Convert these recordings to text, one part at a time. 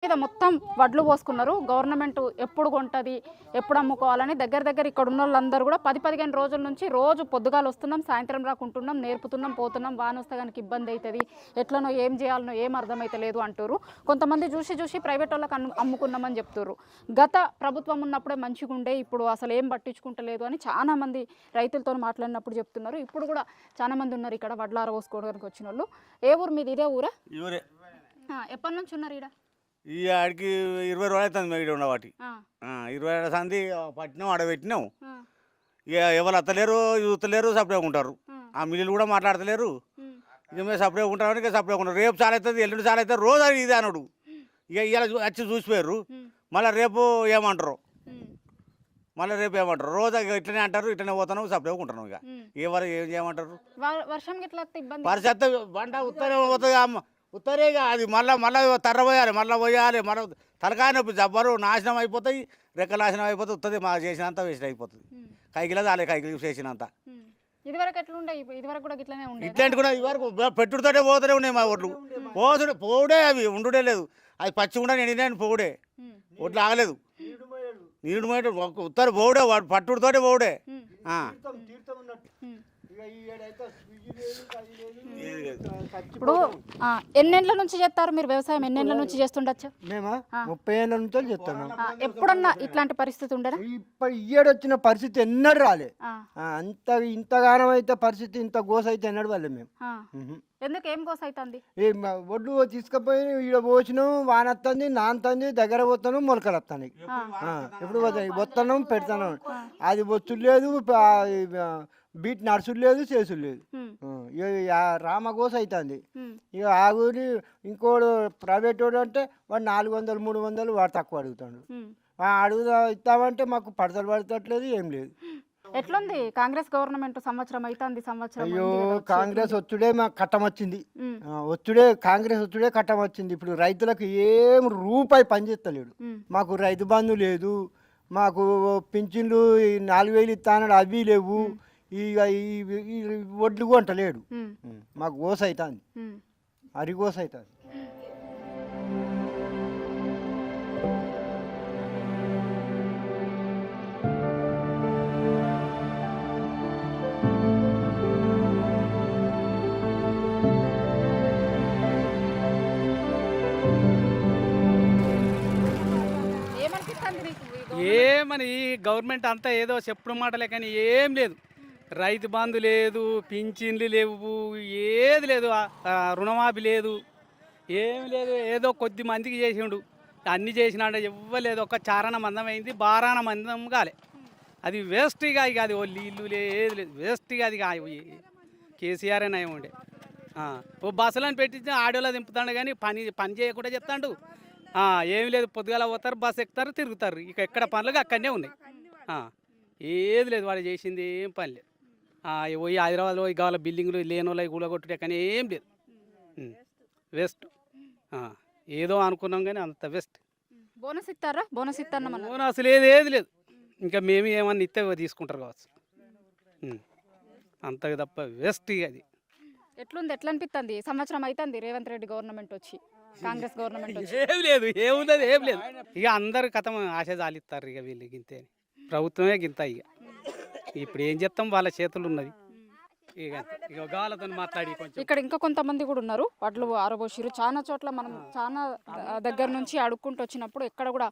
మీద మొత్తం వడ్లు పోసుకున్నారు. గవర్నమెంట్ ఎప్పుడు కొంటది, ఎప్పుడు అమ్ముకోవాలని దగ్గర ఇక్కడ ఉన్న వాళ్ళందరూ కూడా 10-15 రోజుల నుంచి రోజు పొద్దుగాల వస్తున్నాం, సాయంత్రం రాకుంటున్నాం, నేర్పుతున్నాం, పోతున్నాం, వాన వస్తే కనుక ఇబ్బంది అవుతుంది, ఎట్లనో ఏం చేయాలనో ఏం అర్థమైతలేదు అంటారు. కొంతమంది చూసి ప్రైవేట్ వాళ్ళకి అమ్ముకున్నామని చెప్తారు. గత ప్రభుత్వం ఉన్నప్పుడే మంచిగా ఉండే, ఇప్పుడు అసలు ఏం పట్టించుకుంటలేదు అని చాలా మంది రైతులతో మాట్లాడినప్పుడు చెప్తున్నారు. ఇప్పుడు కూడా చాలా మంది ఉన్నారు ఇక్కడ వడ్లార పోసుకోవడానికి వచ్చిన వాళ్ళు. ఏ ఊరు మీది? ఇదే ఊరా? ఎప్పటి నుంచి ఉన్నారు ఇక్కడ? ఈ ఆడికి 20 రోజులు అవుతుంది మేము ఇక్కడ ఉన్న వాటి 20 ఏళ్ళ సంది పట్టినాం, ఆడబెట్టినాం. ఇక ఎవరు అత్తలేరు, చూస్తలేరు, సపరేట్గా ఉంటారు. ఆ మిల్లులు కూడా మాట్లాడతలేరు. ఇక మేము సపరేట్గా ఉంటామని ఇక సపరేట్గా ఉంటారు. రేపు చాలా అవుతుంది, ఎల్లుండి చాలా అవుతుంది, రోజు అది ఇది అనడు. ఇక ఇవాళ వచ్చి చూసిపోయారు, మళ్ళీ రేపు ఏమంటారు, మళ్ళీ రేపు ఏమంటారు, రోజు ఇట్లనే అంటారు, ఇట్లనే పోతాను, సపరేట్గా ఉంటాను. ఇక ఎవరు ఏం చేయమంటారు? వర్షం పరిస్థితి బండ ఉత్తరే పోతుంది అమ్మ, ఉత్తరేగా అది మళ్ళీ తర్రపోయాలి, మళ్ళీ పోయాలి, మళ్ళీ తలకాయ నొప్పి, జబ్బరు నాశనం అయిపోతాయి, రెక్కలు నాశనం అయిపోతుంది. ఉత్తది మా చేసినంత వేస్ట్ అయిపోతుంది. కైకిలో చాలే, కైకిలు చేసినంత. ఇట్లాంటి కూడా ఇవరకు పెట్టుడుతోటే పోతూనే ఉన్నాయి మా ఒడ్లు. పోవుడే, అవి ఉండుడే లేదు. అది పచ్చి కూడా నేను పోవుడే, ఒడ్లు ఆగలేదు. నీరు ఉత్తర పోవుడే, పట్టుడుతోటే పోవుడే. ఇప్పుడు ఎన్నేళ్ల నుంచి చేస్తారు మీరు వ్యవసాయం? ఎన్నేళ్ల నుంచి చేస్తుండొచ్చు? మేమా 30 ఏళ్ళ నుంచి చేస్తాను. ఎప్పుడన్నా ఇట్లాంటి పరిస్థితి ఉండేనా? ఇప్పుడు వచ్చిన పరిస్థితి ఎన్నడూ రాలే. ఇంతగానం అయితే పరిస్థితి, ఇంత గోస అయితే ఎన్నడూ వాళ్ళే మేము. ఎందుకు, ఏం గోస అవుతుంది? ఒడ్లు తీసుకుపోయి ఈడ పోసినాం, వానొస్తుంది, నానుతుంది, దగ్గర పోతాను, మొలకలు వస్తాయి. ఎప్పుడు పోతాయి, వస్తున్నాం, పెడతాను. అది బొచ్చులు లేదు, బీట్ నడుచుడు లేదు, చేసుడు లేదు. రామగోస అవుతుంది. ఇక ఆగుని ఇంకోడు ప్రైవేట్ వాడు అంటే వాడు 400-300 వాడు తక్కువ అడుగుతాడు. అడుగుదా ఇస్తామంటే మాకు పడతలు పడతట్లేదు, ఏం లేదు. ఎట్లుంది కాంగ్రెస్ గవర్నమెంట్? సంవత్సరం అవుతుంది. అయ్యో, కాంగ్రెస్ వచ్చుడే మాకు కట్టం వచ్చింది. కాంగ్రెస్ వచ్చుడే కట్టం వచ్చింది. ఇప్పుడు రైతులకు ఏం రూపాయి పనిచేస్తలేడు. మాకు రైతు బంధు లేదు, మాకు పింఛన్లు 4000 ఇస్తానడు, అవి లేవు. ఇక ఈ ఒడ్లు కొంటలేడు. మాకు గోస అవుతుంది, అరిగోస అవుతుంది. ఏమని ఈ గవర్నమెంట్ అంతా ఏదో చెప్పుడు మాటలే కానీ ఏం లేదు. రైతు బంధు లేదు, పింఛన్లు లేవు, ఏది లేదు, రుణమాఫీ లేదు, ఏమి లేదు. ఏదో కొద్ది మందికి చేసిండు, అన్నీ చేసినాడు, ఇవ్వలేదు. ఒక చారణ మందం అయింది, బారాన మందం కాలే. అది వేస్ట్గా, ఇక అది ఇల్లు లేదు, లేదు, వేస్ట్గా. అది కేసీఆర్ అనే ఉండే ఓ బస్సులను పెట్టించి ఆడోలో దింపుతాడు, కానీ పని చేయకుండా చెప్తాడు. ఏమి లేదు, పొద్దుగాల పోతారు, బస్సు ఎక్కుతారు, తిరుగుతారు. ఇక ఎక్కడ పనులు అక్కడనే ఉన్నాయి. ఏది లేదు, వాడు చేసింది ఏం పని లేదు. పోయి హైదరాబాద్లో పోయి కావాలి బిల్డింగ్లు లేని వాళ్ళకి కూలగొట్టుడే, కానీ ఏం లేదు, వేస్ట్. ఏదో అనుకున్నాం కానీ అంత వేస్ట్. బోనస్ ఇస్తారా? బోనస్ బోనస్ లేదు, ఏది లేదు. ఇంకా మేము ఏమన్నా ఇస్తే తీసుకుంటారు కావచ్చు, అంత తప్ప వేస్ట్. అది ఎట్లుంది, ఎట్లా అనిపిస్తుంది? సంవత్సరం అవుతుంది రేవంత్ రెడ్డి గవర్నమెంట్ వచ్చి, కాంగ్రెస్ గవర్నమెంట్ వచ్చి. ఏం లేదు, ఏమున్నది, ఏం లేదు. ఇక అందరు కథ ఆశ జాలిస్తారు. ఇక వీళ్ళు గింతే, ప్రభుత్వమే గింత. ఇప్పుడు ఏం చెప్తాం, వాళ్ళ చేతులు ఉన్నది. ఇక గాలతో మాట్లాడి ఇక్కడ ఇంకా కొంతమంది కూడా ఉన్నారు, వడ్లు ఆరబోసిరు. చాలా చోట్ల మనం చాలా దగ్గర నుంచి అడుక్కుంటూ వచ్చినప్పుడు ఎక్కడ కూడా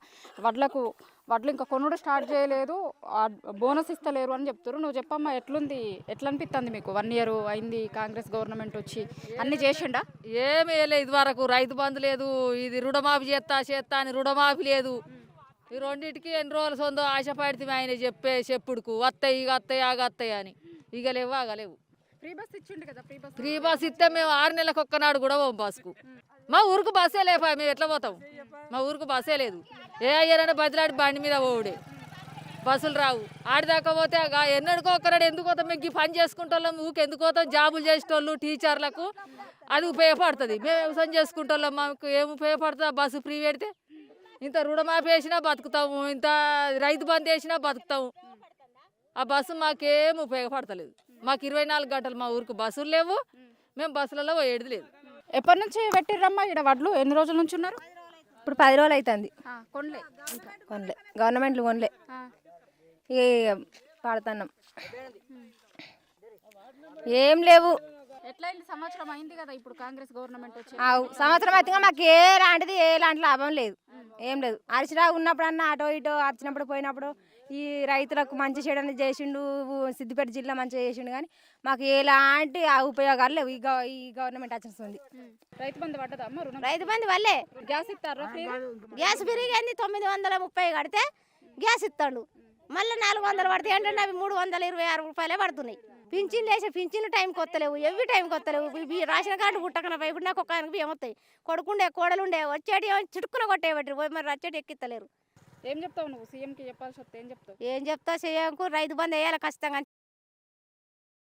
వడ్లు ఇంకా కొనుడు స్టార్ట్ చేయలేదు, బోనస్ ఇస్తలేరు అని చెప్తారు. నువ్వు చెప్పమ్మా, ఎట్లుంది, ఎట్లా అనిపిస్తుంది మీకు? 1 year అయింది కాంగ్రెస్ గవర్నమెంట్ వచ్చి, అన్ని చేసిండా? ఏమీ లేదు. ఇది వరకు రైతు బంధు లేదు, ఇది రుణమాఫీ చేస్తా అని రుణమాఫీ లేదు. ఈ రెండింటికి ఎన్ని రోజులు సొందో ఆశ పడితే ఆయన చెప్పుడుకు వస్తాయి, ఇక వస్తాయి, ఆగత్తాయి అని. ఇక లేవు, ఆగలేవు. ఫ్రీ బస్ ఇస్తే మేము 6 నెలలకు ఒక్కనాడు కూడా పోం బస్కు. మా ఊరికి బస్సే లేపా, మేము ఎట్లా పోతాం? మా ఊరికి బస్సే లేదు. ఏ అయ్యారనే బదిలాడి బండి మీద పోవుడే, బస్సులు రావు. ఆడిదాకా పోతే ఎన్నడికో ఒక్కనాడు ఎందుకు పోతాం? మేము పని చేసుకుంటాం, ఊరికి ఎందుకు పోతాం? జాబులు చేసేటోళ్ళు, టీచర్లకు అది ఉపయోగపడుతుంది. మేము వ్యవసాయం చేసుకుంటాం, మాకు ఏం ఉపయోగపడుతుంది? బస్సు ఫ్రీ పెడితే ఇంత రుణమాఫీ వేసినా బతుకుతాము, ఇంత రైతు బంద్ వేసినా బతుకుతాము. ఆ బస్సు మాకేం ఉపయోగపడతలేదు. మాకు 24 గంటలు మా ఊరికి బస్సులు లేవు, మేము బస్సులలో పోయేది లేదు. ఎప్పటి నుంచి పెట్టిర్రమ్మా ఇక్కడ వడ్లు? ఎన్ని రోజుల నుంచి ఉన్నారు? ఇప్పుడు 10 రోజులు అవుతుంది కొనలే కొనలే గవర్నమెంట్లు కొనలే ఆ. ఇక పాడుతున్నాం ఏం లేవు ఎట్లా అయింది? సంవత్సరం అయింది కదా ఇప్పుడు కాంగ్రెస్ గవర్నమెంట్ వచ్చి. సంవత్సరం అయితే మాకు ఎలాంటి లాభం లేదు ఏం లేదు అరిచిరావు ఉన్నప్పుడన్నా అటో ఇటో వచ్చినప్పుడు పోయినప్పుడు ఈ రైతులకు మంచి చేయడం చేసిండు సిద్దిపేట జిల్లా మంచిగా చేసిండు కానీ మాకు ఎలాంటి ఉపయోగాలు లేవు ఈ గవర్నమెంట్ వచ్చింది రైతు బంధు పడ్డదా అమ్మ రుణం? రైతు బంధు వల్లే గ్యాస్ ఇస్తారా ఫ్రీ? గ్యాస్ పెరిగింది 930 కడితే గ్యాస్ ఇస్తాడు మళ్ళీ 400 పడితే ఏంటంటే అవి 326 రూపాయలే పడుతున్నాయి. పింఛన్లు వేసే పింఛన్లు టైంకి వస్తలేవు, ఎవ్వి టైంకి వస్తలేవు. రేషన్ కార్డు పుట్టకన పోయి నాకు ఒక బియ్యం వస్తాయి, కొడుకుండే కోడలుండే వచ్చేటి చిటుక్కున కొట్టేబట్టి మరి వచ్చేటి ఎక్కిత్తలేరు. ఏం చెప్తావు నువ్వు? సీఎంకి చెప్పాల్సి వస్తే ఏం చెప్తావు? ఏం చెప్తా చేయకు రైతు బంధు వేయాలి ఖచ్చితంగా.